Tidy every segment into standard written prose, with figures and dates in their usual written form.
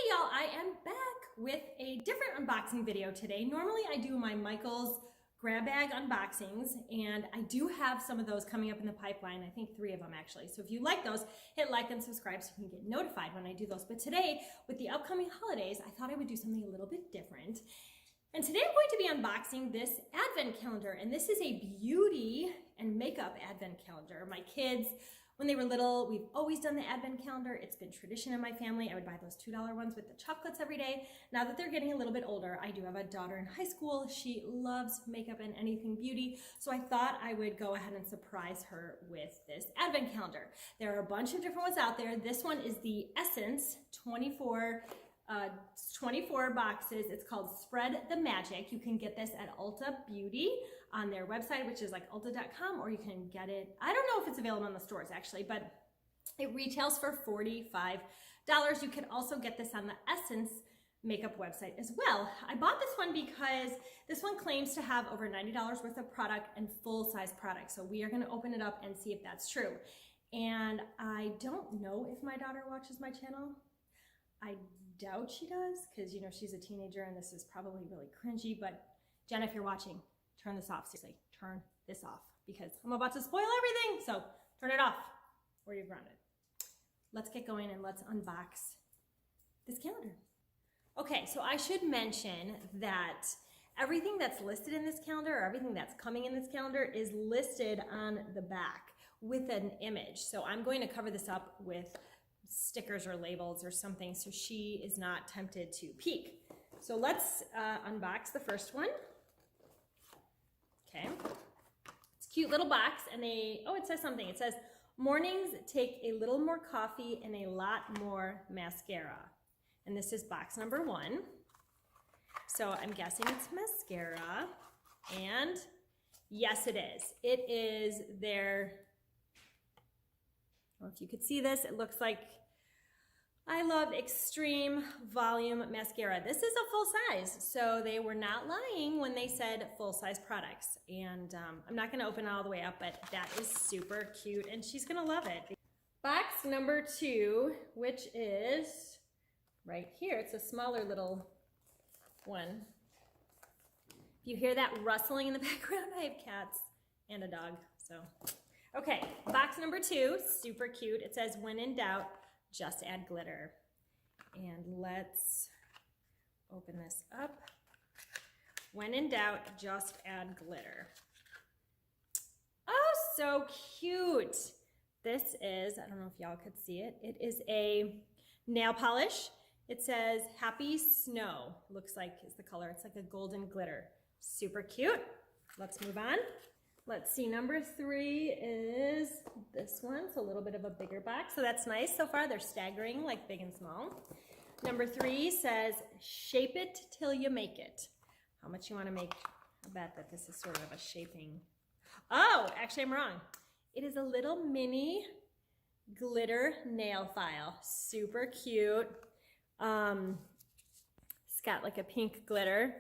Hey y'all, I am back with a different unboxing video today. Normally I do my Michaels grab bag unboxings, and I do have some of those coming up in the pipeline. I think 3 of them actually. So if you like those, hit like and subscribe so you can get notified when I do those. But today, with the upcoming holidays, I thought I would do something a little bit different. And today I'm going to be unboxing this advent calendar, and this is a beauty and makeup advent calendar. My kids, when they were little, we've always done the advent calendar. It's been tradition in my family. I would buy those $2 ones with the chocolates every day. Now that they're getting a little bit older, I do have a daughter in high school. She loves makeup and anything beauty, so I thought I would go ahead and surprise her with this advent calendar. There are a bunch of different ones out there. This one is the Essence 24 boxes. It's called Spread the Magic. You can get this at Ulta Beauty on their website, which is like ulta.com, or you can get it, I don't know if it's available in the stores actually, but it retails for $45. You can also get this on the Essence makeup website as well. I bought this one because this one claims to have over $90 worth of product and full-size product. So we are going to open it up and see if that's true. And I don't know if my daughter watches my channel. I doubt she does, because, you know, she's a teenager and this is probably really cringy, but Jen, if you're watching, turn this off. Seriously, turn this off, because I'm about to spoil everything. So turn it off or you're grounded. Let's get going and let's unbox this calendar. Okay, so I should mention that everything that's listed in this calendar, or everything that's coming in this calendar, is listed on the back with an image. So I'm going to cover this up with stickers or labels or something so she is not tempted to peek. So let's unbox the first one. Okay, it's a cute little box, and it says something. It says, mornings take a little more coffee and a lot more mascara. And this is box number 1. So I'm guessing it's mascara, and yes, it is. It is their, well, if you could see this, it looks like I Love Extreme Volume Mascara. This is a full size, so they were not lying when they said full size products. And I'm not gonna open it all the way up, but that is super cute and she's gonna love it. Box number 2, which is right here. It's a smaller little one. If you hear that rustling in the background, I have cats and a dog, so. Okay, box number 2, super cute. It says, when in doubt, just add glitter. And let's open this up. When in doubt, just add glitter. Oh, so cute. This is, I don't know if y'all could see it. It is a nail polish. It says Happy Snow. Looks like is the color. It's like a golden glitter. Super cute. Let's move on. Let's see, number 3 is this one. It's a little bit of a bigger box, so that's nice. So far, they're staggering, like big and small. Number 3 says, shape it till you make it. How much you want to make? I bet that this is sort of a shaping. Oh, actually, I'm wrong. It is a little mini glitter nail file. Super cute. It's got like a pink glitter.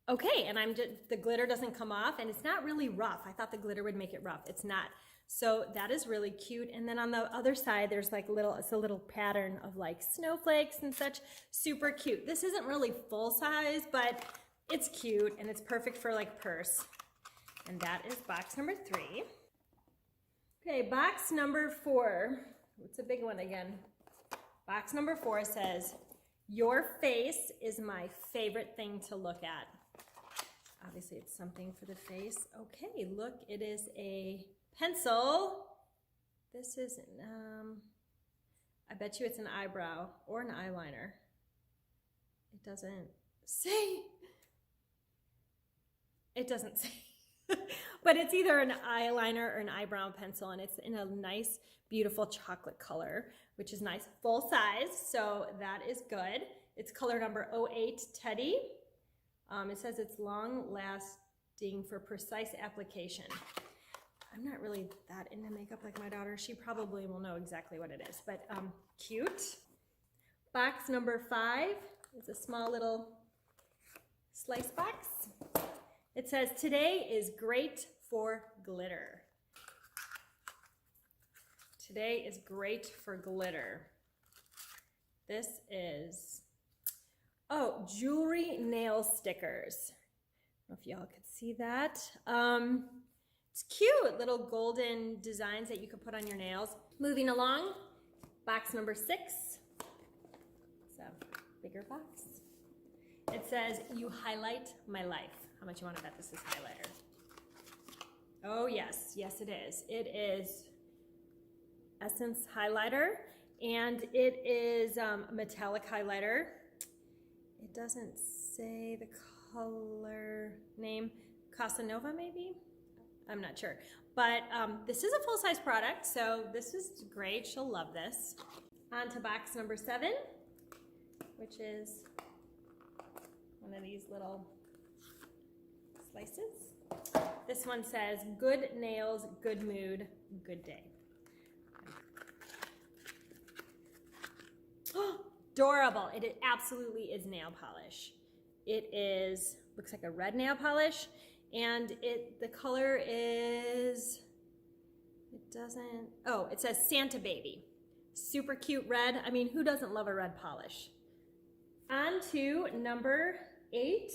Okay, and the glitter doesn't come off, and it's not really rough. I thought the glitter would make it rough. It's not. So that is really cute. And then on the other side, there's like it's a little pattern of like snowflakes and such. Super cute. This isn't really full size, but it's cute and it's perfect for like purse. And that is box number 3. Okay, box number 4. It's a big one again. Box number 4 says, your face is my favorite thing to look at. Obviously, it's something for the face. Okay, look, it is a pencil. This is, I bet you it's an eyebrow or an eyeliner. It doesn't say. It doesn't say. But it's either an eyeliner or an eyebrow pencil, and it's in a nice, beautiful chocolate color, which is nice. Full size, so that is good. It's color number 08 Teddy. It says it's long lasting for precise application. I'm not really that into makeup like my daughter. She probably will know exactly what it is, but cute. Box number 5 is a small little slice box. It says, today is great for glitter. Today is great for glitter. This is, oh, jewelry nail stickers. I don't know if y'all could see that. It's cute, little golden designs that you could put on your nails. Moving along, box number 6. So, bigger box. It says, you highlight my life. How much you want to bet this is highlighter? Oh yes, yes it is. It is Essence highlighter, and it is metallic highlighter. It doesn't say the color name. Casanova maybe? I'm not sure. But this is a full-size product, so this is great. She'll love this. On to box number 7, which is one of these little slices. This one says, good nails, good mood, good day. Adorable. It absolutely is nail polish. It is, looks like a red nail polish, and the color is, it says Santa Baby. Super cute red. I mean, who doesn't love a red polish? On to number 8,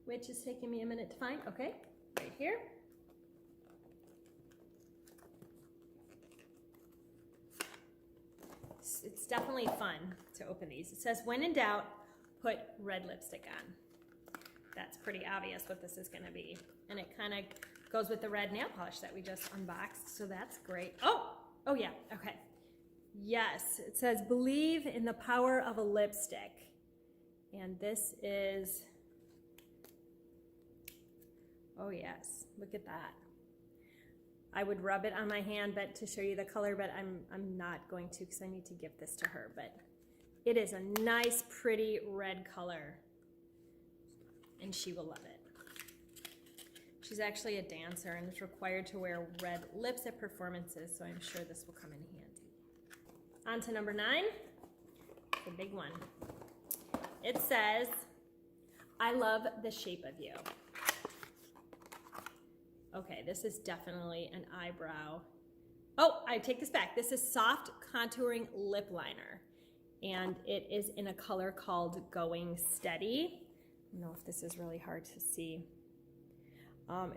which is taking me a minute to find. Okay, right here. It's definitely fun to open these. It says, when in doubt, put red lipstick on. That's pretty obvious what this is gonna be. And it kind of goes with the red nail polish that we just unboxed, so that's great. Oh yeah, okay. Yes, it says, believe in the power of a lipstick. And this is, oh yes, look at that. I would rub it on my hand but to show you the color, but I'm not going to because I need to gift this to her. But it is a nice, pretty red color, and she will love it. She's actually a dancer and is required to wear red lips at performances, so I'm sure this will come in handy. On to number 9, the big one. It says, I love the shape of you. Okay, this is definitely an eyebrow. Oh, I take this back. This is soft contouring lip liner, and it is in a color called Going Steady. I don't know if this is really hard to see.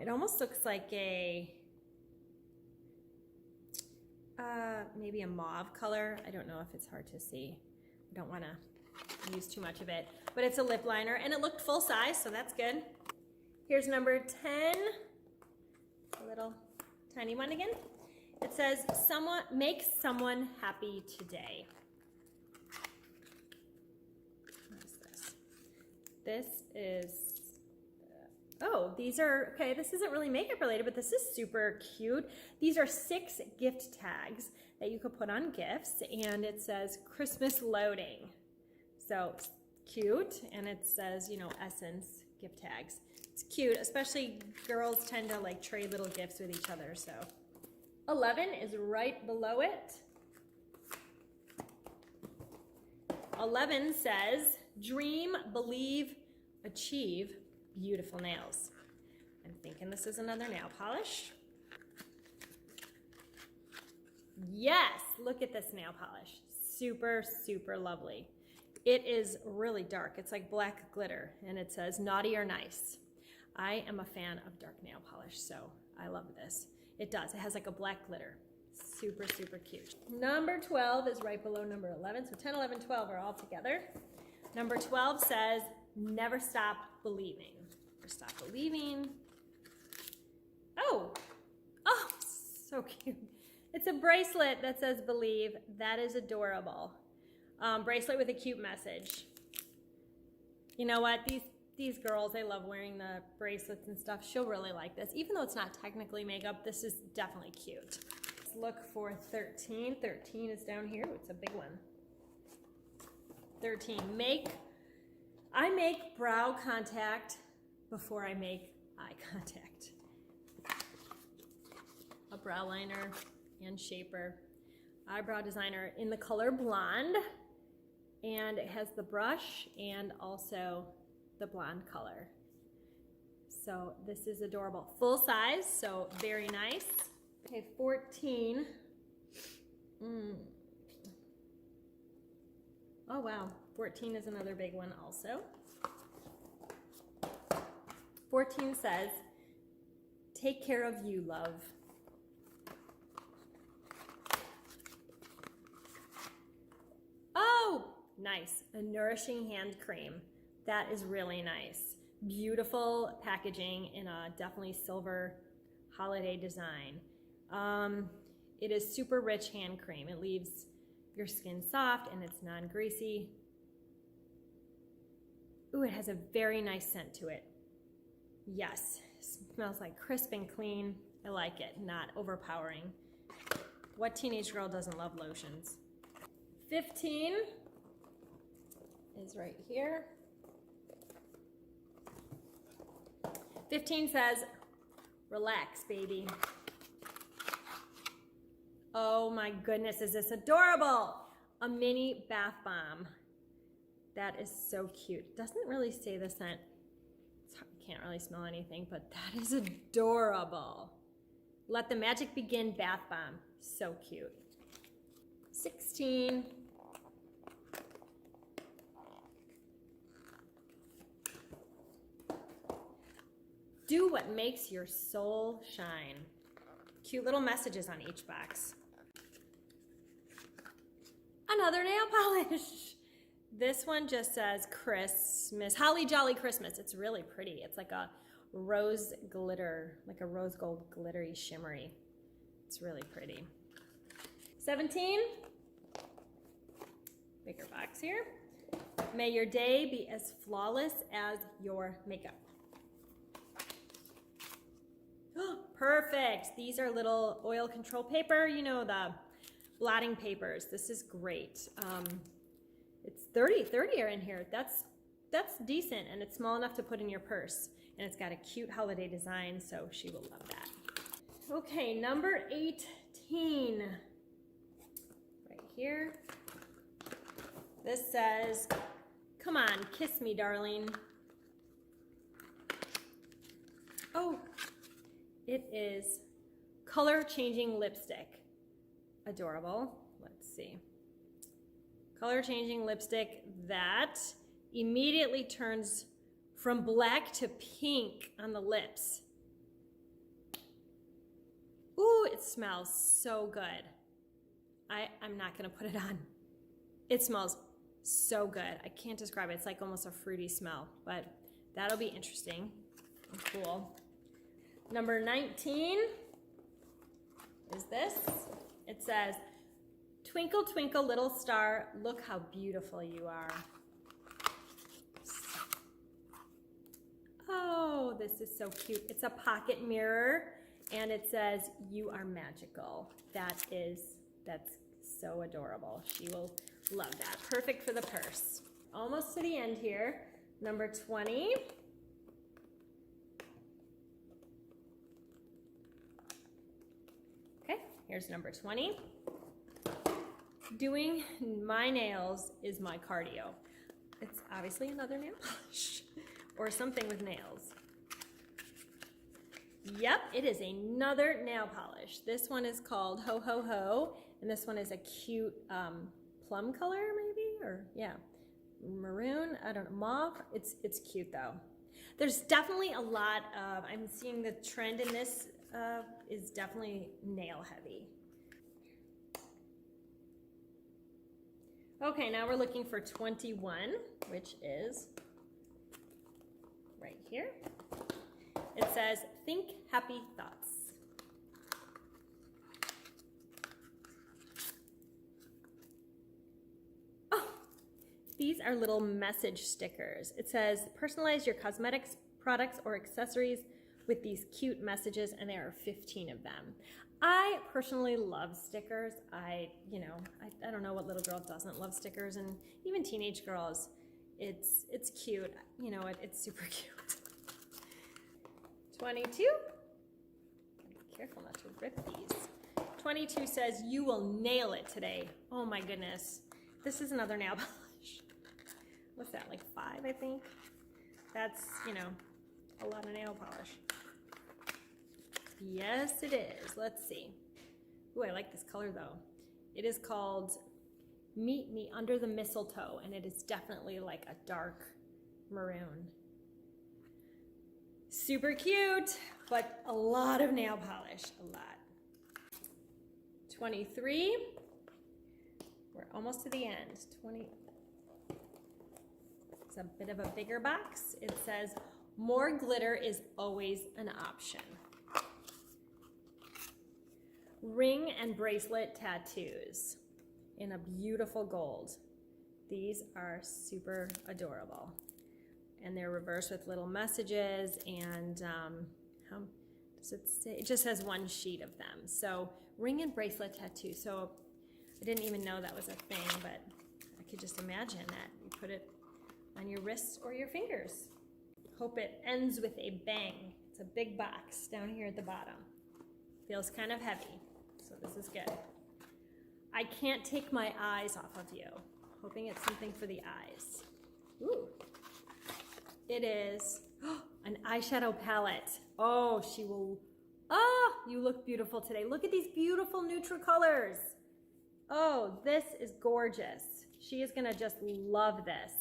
It almost looks like a, maybe a mauve color. I don't know if it's hard to see. I don't want to use too much of it, but it's a lip liner, and it looked full size, so that's good. Here's number 10. A little tiny one again. It says, make someone happy today. What is this? This is, oh, these are, okay, this isn't really makeup related, but this is super cute. These are 6 gift tags that you could put on gifts, and it says Christmas loading. So cute, and it says, you know, Essence gift tags. It's cute, especially girls tend to like trade little gifts with each other, so. 11 is right below it. 11 says, dream, believe, achieve, beautiful nails. I'm thinking this is another nail polish. Yes, look at this nail polish. Super, super lovely. It is really dark. It's like black glitter, and it says naughty or nice. I am a fan of dark nail polish, so I love this. It does. It has like a black glitter. Super, super cute. Number 12 is right below number 11, so 10, 11, 12 are all together. Number 12 says, never stop believing. Never stop believing. Oh, so cute. It's a bracelet that says believe. That is adorable. Bracelet with a cute message. You know what? These girls, they love wearing the bracelets and stuff. She'll really like this. Even though it's not technically makeup, this is definitely cute. Let's look for 13. 13 is down here. It's a big one. 13. I make brow contact before I make eye contact. A brow liner and shaper. Eyebrow designer in the color blonde. And it has the brush and also the blonde color. So this is adorable. Full size, so very nice. Okay, 14. Oh wow, 14 is another big one also. 14 says, take care of you, love. Oh, nice, a nourishing hand cream. That is really nice. Beautiful packaging in a definitely silver holiday design. It is super rich hand cream. It leaves your skin soft and it's non-greasy. Ooh, it has a very nice scent to it. Yes, smells like crisp and clean. I like it, not overpowering. What teenage girl doesn't love lotions? 15 is right here. 15 says, relax, baby. Oh my goodness, is this adorable? A mini bath bomb. That is so cute. Doesn't really say the scent. Can't really smell anything, but that is adorable. Let the magic begin bath bomb. So cute. 16. Do what makes your soul shine. Cute little messages on each box. Another nail polish. This one just says Christmas, Holly Jolly Christmas. It's really pretty. It's like a rose glitter, like a rose gold glittery shimmery. It's really pretty. 17, bigger box here. May your day be as flawless as your makeup. Perfect. These are little oil control paper, you know, the blotting papers. This is great. It's 30 are in here. That's decent, and it's small enough to put in your purse. And it's got a cute holiday design, so she will love that. Okay, number 18. Right here. This says, come on, kiss me, darling. Oh, it is color changing lipstick. Adorable. Let's see. Color changing lipstick that immediately turns from black to pink on the lips. Ooh, it smells so good. I'm not gonna put it on. It smells so good. I can't describe it. It's like almost a fruity smell, but that'll be interesting and cool. Number 19 is this. It says, twinkle, twinkle, little star, look how beautiful you are. Oh, this is so cute. It's a pocket mirror, and it says, you are magical. That's so adorable. She will love that. Perfect for the purse. Almost to the end here. Number 20. Okay, here's number 20. Doing my nails is my cardio. It's obviously another nail polish or something with nails. Yep, it is another nail polish. This one is called Ho Ho Ho, and this one is a cute plum color maybe, or yeah, maroon, I don't know, mauve. It's cute though. There's definitely a lot of, I'm seeing the trend in this is definitely nail heavy. Okay, now we're looking for 21, which is right here. It says, think happy thoughts. Oh, these are little message stickers. It says, personalize your cosmetics, products, or accessories with these cute messages, and there are 15 of them. I personally love stickers. I don't know what little girl doesn't love stickers, and even teenage girls. It's cute. You know, it's super cute. 22. Be careful not to rip these. 22 says, you will nail it today. Oh my goodness. This is another nail polish. What's that, like 5, I think? That's, you know, a lot of nail polish. Yes, it is. Let's see. Ooh, I like this color though. It is called Meet Me Under the Mistletoe, and it is definitely like a dark maroon. Super cute, but a lot of nail polish, a lot. 23, we're almost to the end. 20, it's a bit of a bigger box. It says, more glitter is always an option. Ring and bracelet tattoos in a beautiful gold. These are super adorable. And they're reversed with little messages, and how does it say? It just has one sheet of them. So ring and bracelet tattoo. So I didn't even know that was a thing, but I could just imagine that you put it on your wrists or your fingers. Hope it ends with a bang. It's a big box down here at the bottom. Feels kind of heavy, so this is good. I can't take my eyes off of you. Hoping it's something for the eyes. Ooh. It is an eyeshadow palette. Oh, she will, oh, you look beautiful today. Look at these beautiful neutral colors. Oh, this is gorgeous. She is gonna just love this.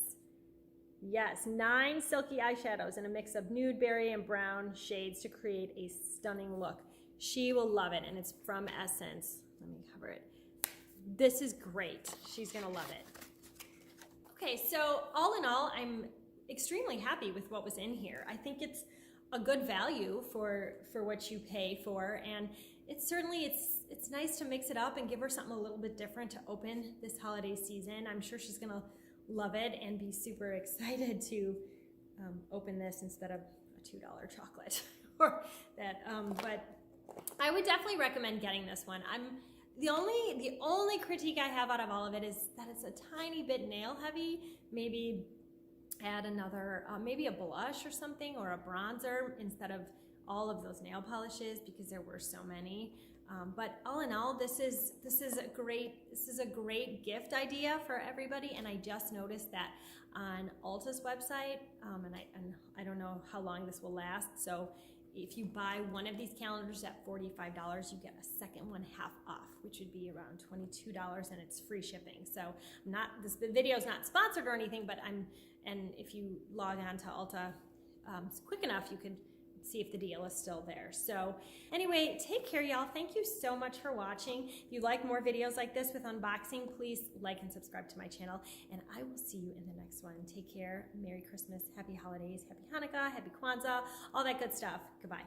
Yes, 9 silky eyeshadows in a mix of nude, berry, and brown shades to create a stunning look. She will love it, and it's from Essence. Let me cover it. This is great. She's gonna love it. Okay, so all in all, I'm extremely happy with what was in here. I think it's a good value for what you pay for, and it's certainly it's nice to mix it up and give her something a little bit different to open this holiday season. I'm sure she's gonna love it and be super excited to open this instead of a $2 chocolate or that. But I would definitely recommend getting this one. The only critique I have out of all of it is that it's a tiny bit nail heavy. Maybe add another, maybe a blush or something, or a bronzer instead of all of those nail polishes, because there were so many. But all in all, this is a great gift idea for everybody. And I just noticed that on Ulta's website, and I don't know how long this will last. So if you buy one of these calendars at $45, you get a second one half off, which would be around $22, and it's free shipping. So this video is not sponsored or anything, but and if you log on to Ulta quick enough, you could see if the deal is still there. So anyway, take care, y'all. Thank you so much for watching. If you like more videos like this with unboxing, please like and subscribe to my channel, and I will see you in the next one. Take care. Merry Christmas, Happy Holidays, Happy Hanukkah, Happy Kwanzaa, all that good stuff. Goodbye.